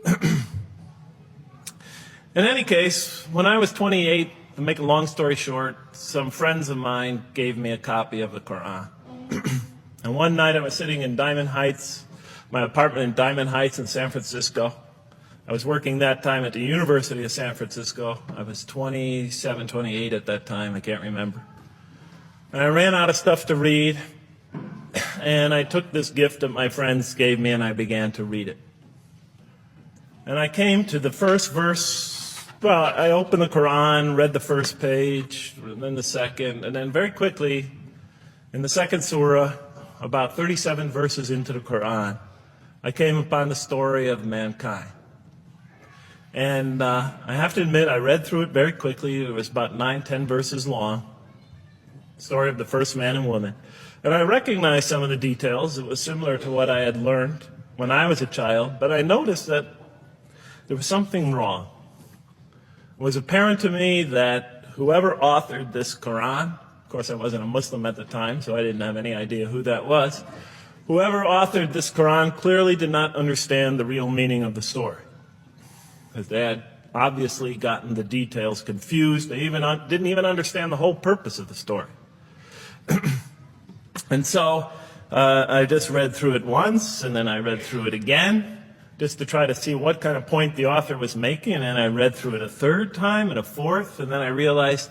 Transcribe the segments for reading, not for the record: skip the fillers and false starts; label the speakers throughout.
Speaker 1: In any case, when I was 28, to make a long story short, some friends of mine gave me a copy of the Quran. And one night I was sitting in Diamond Heights, my apartment in Diamond Heights in San Francisco. I was working that time at the University of San Francisco. I was 27, 28 at that time, I can't remember. And I ran out of stuff to read, and I took this gift that my friends gave me and I began to read it. And I came to the first verse. Well, I opened the Quran, read the first page, and then the second, and then very quickly, in the second surah, about 37 verses into the Quran, I came upon the story of mankind. And I have to admit, I read through it very quickly. It was about 9, 10 verses long, the story of the first man and woman. And I recognized some of the details. It was similar to what I had learned when I was a child, but I noticed that there was something wrong. It was apparent to me that whoever authored this Quran, of course I wasn't a Muslim at the time, so I didn't have any idea who that was, whoever authored this Quran clearly did not understand the real meaning of the story. Because they had obviously gotten the details confused. They didn't even understand the whole purpose of the story. And so I just read through it once, and then I read through it again, just to try to see what kind of point the author was making. And then I read through it a third time and a fourth, and then I realized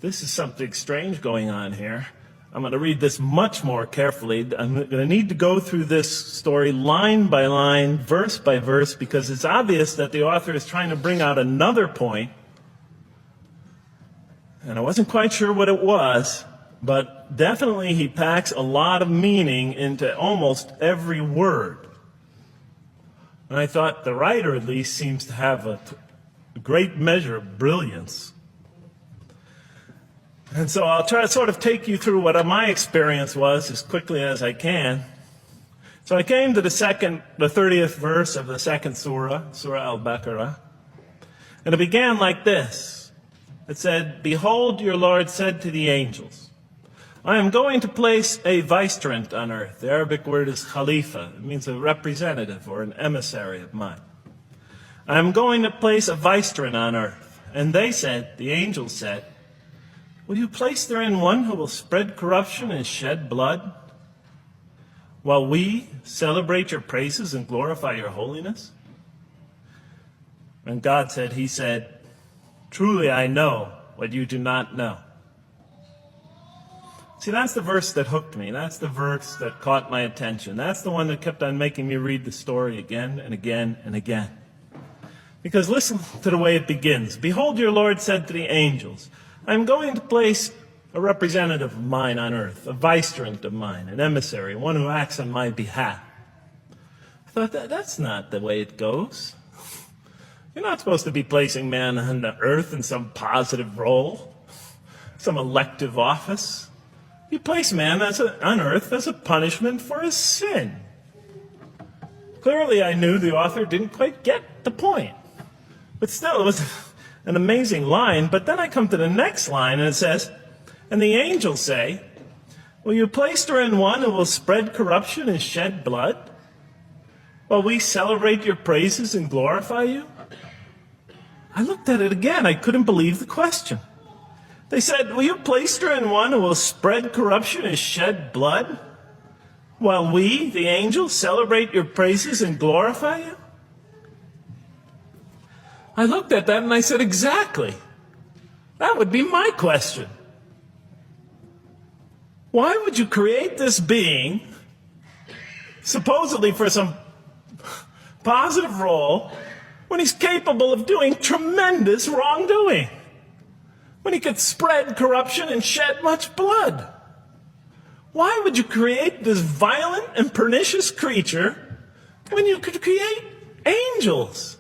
Speaker 1: this is something strange going on here. I'm going to read this much more carefully. I'm going to need to go through this story line by line, verse by verse, because it's obvious that the author is trying to bring out another point. And I wasn't quite sure what it was, but definitely he packs a lot of meaning into almost every word. And I thought the writer at least seems to have a great measure of brilliance. And so I'll try to sort of take you through what my experience was as quickly as I can. So I came to the 30th verse of the second surah, Surah Al-Baqarah. And it began like this. It said, "Behold, your Lord said to the angels, I am going to place a vicegerent on earth." The Arabic word is khalifa. It means a representative or an emissary of mine. "I am going to place a vicegerent on earth." And they said, the angels said, "Will you place therein one who will spread corruption and shed blood, while we celebrate your praises and glorify your holiness?" And God said, He said, "Truly I know what you do not know." See, that's the verse that hooked me. That's the verse that caught my attention. That's the one that kept on making me read the story again and again and again. Because listen to the way it begins. "Behold, your Lord said to the angels, I am going to place a representative of mine on earth, a vicegerent of mine, an emissary, one who acts on my behalf." I thought, that's not the way it goes. You're not supposed to be placing man on the earth in some positive role, some elective office. You place man on earth as a punishment for his sin. Clearly, I knew the author didn't quite get the point. But still, it was an amazing line. But then I come to the next line, and it says, "And the angels say, will you place therein one who will spread corruption and shed blood, while we celebrate your praises and glorify you?" I looked at it again. I couldn't believe the question. They said, "Will you place therein one who will spread corruption and shed blood, while we, the angels, celebrate your praises and glorify you?" I looked at that and I said, exactly. That would be my question. Why would you create this being, supposedly for some positive role, when he's capable of doing tremendous wrongdoing? When he could spread corruption and shed much blood? Why would you create this violent and pernicious creature when you could create angels?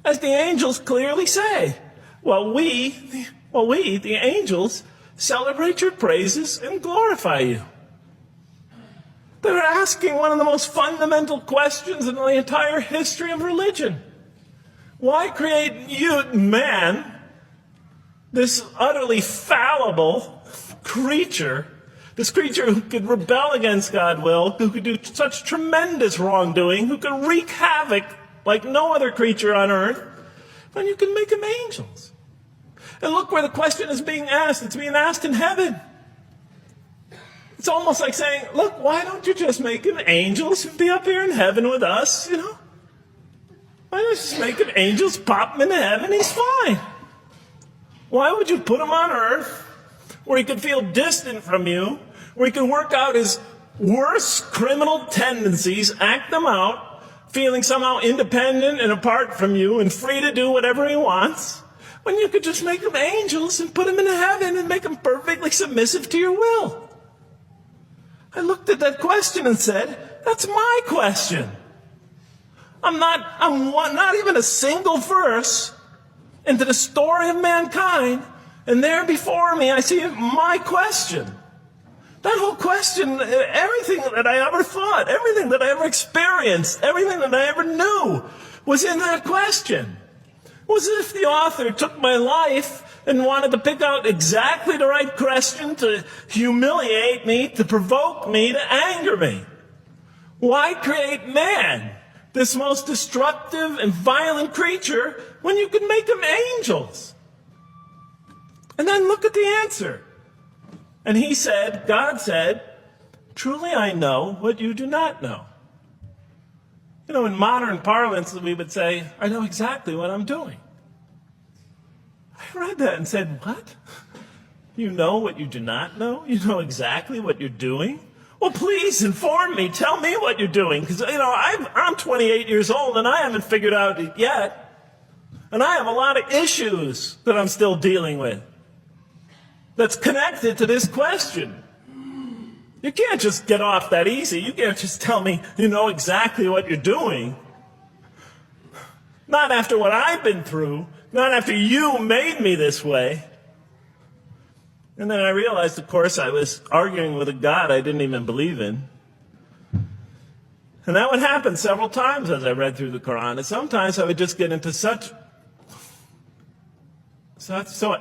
Speaker 1: As the angels clearly say, well, we, the angels, celebrate your praises and glorify you. They're asking one of the most fundamental questions in the entire history of religion. Why create you, man, this utterly fallible creature, this creature who could rebel against God's will, who could do such tremendous wrongdoing, who could wreak havoc like no other creature on earth, then you can make them angels. And look where the question is being asked. It's being asked in heaven. It's almost like saying, look, why don't you just make them angels and be up here in heaven with us, Why don't you just make them angels, pop him into heaven, he's fine. Why would you put him on earth where he can feel distant from you, where he can work out his worst criminal tendencies, act them out, feeling somehow independent and apart from you and free to do whatever he wants, when you could just make them angels and put them into heaven and make them perfectly submissive to your will? I looked at that question and said, that's my question. I'm not even a single verse into the story of mankind, and there before me I see my question. That whole question, everything that I ever thought, everything that I ever experienced, everything that I ever knew was in that question. It was as if the author took my life and wanted to pick out exactly the right question to humiliate me, to provoke me, to anger me. Why create man, this most destructive and violent creature, when you could make them angels? And then look at the answer. And he said, God said, truly I know what you do not know. In modern parlance, we would say, I know exactly what I'm doing. I read that and said, what? You know what you do not know? You know exactly what you're doing? Well, please inform me. Tell me what you're doing. Because, I'm 28 years old and I haven't figured out yet. And I have a lot of issues that I'm still dealing with that's connected to this question. You can't just get off that easy. You can't just tell me you know exactly what you're doing. Not after what I've been through. Not after you made me this way. And then I realized, of course, I was arguing with a God I didn't even believe in. And that would happen several times as I read through the Quran. And sometimes I would just get into so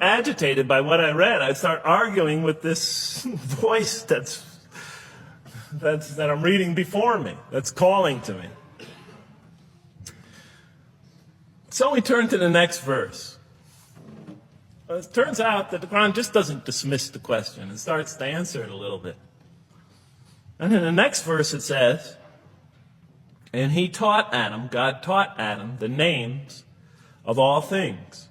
Speaker 1: agitated by what I read, I'd start arguing with this voice that I'm reading before me, that's calling to me. So we turn to the next verse. Well, it turns out that the Quran just doesn't dismiss the question. It starts to answer it a little bit. And in the next verse it says, and he taught Adam, God taught Adam, the names of all things.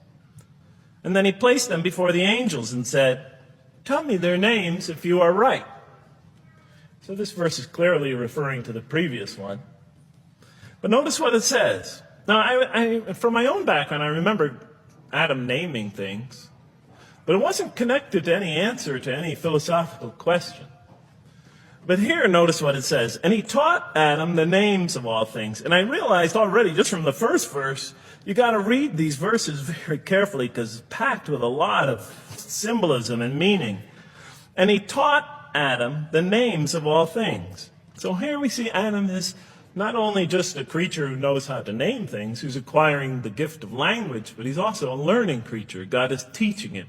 Speaker 1: And then he placed them before the angels and said, tell me their names if you are right. So this verse is clearly referring to the previous one. But notice what it says. Now, I from my own background, I remember Adam naming things, but it wasn't connected to any answer to any philosophical question. But here, notice what it says. And he taught Adam the names of all things. And I realized already, just from the first verse, you got to read these verses very carefully because it's packed with a lot of symbolism and meaning. And he taught Adam the names of all things. So here we see Adam is not only just a creature who knows how to name things, who's acquiring the gift of language, but he's also a learning creature. God is teaching him.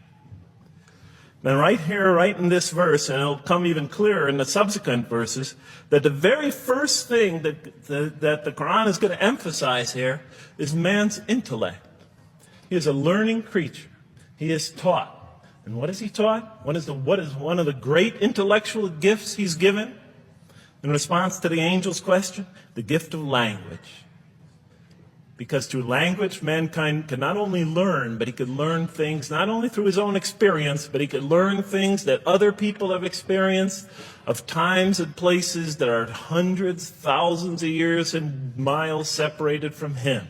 Speaker 1: Then right here, right in this verse, and it'll come even clearer in the subsequent verses, that the very first thing that the Quran is going to emphasize here is man's intellect. He is a learning creature. He is taught. And what is he taught? What is one of the great intellectual gifts he's given? In response to the angel's question, the gift of language. Because through language, mankind can not only learn, but he could learn things not only through his own experience, but he could learn things that other people have experienced of times and places that are hundreds, thousands of years and miles separated from him.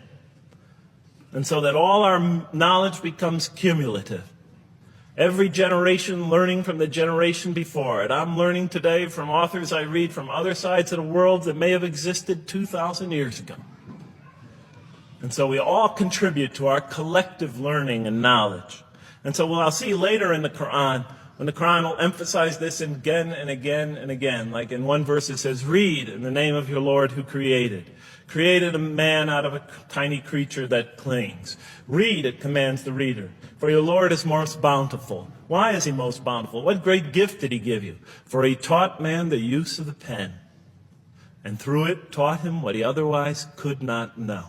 Speaker 1: And so that all our knowledge becomes cumulative. Every generation learning from the generation before it. I'm learning today from authors I read from other sides of the world that may have existed 2,000 years ago. And so we all contribute to our collective learning and knowledge. And so I'll see later in the Quran, when the Quran will emphasize this again and again and again. Like in one verse it says, read in the name of your Lord who created a man out of a tiny creature that clings. Read, it commands the reader. For your Lord is most bountiful. Why is he most bountiful? What great gift did he give you? For he taught man the use of the pen, and through it taught him what he otherwise could not know.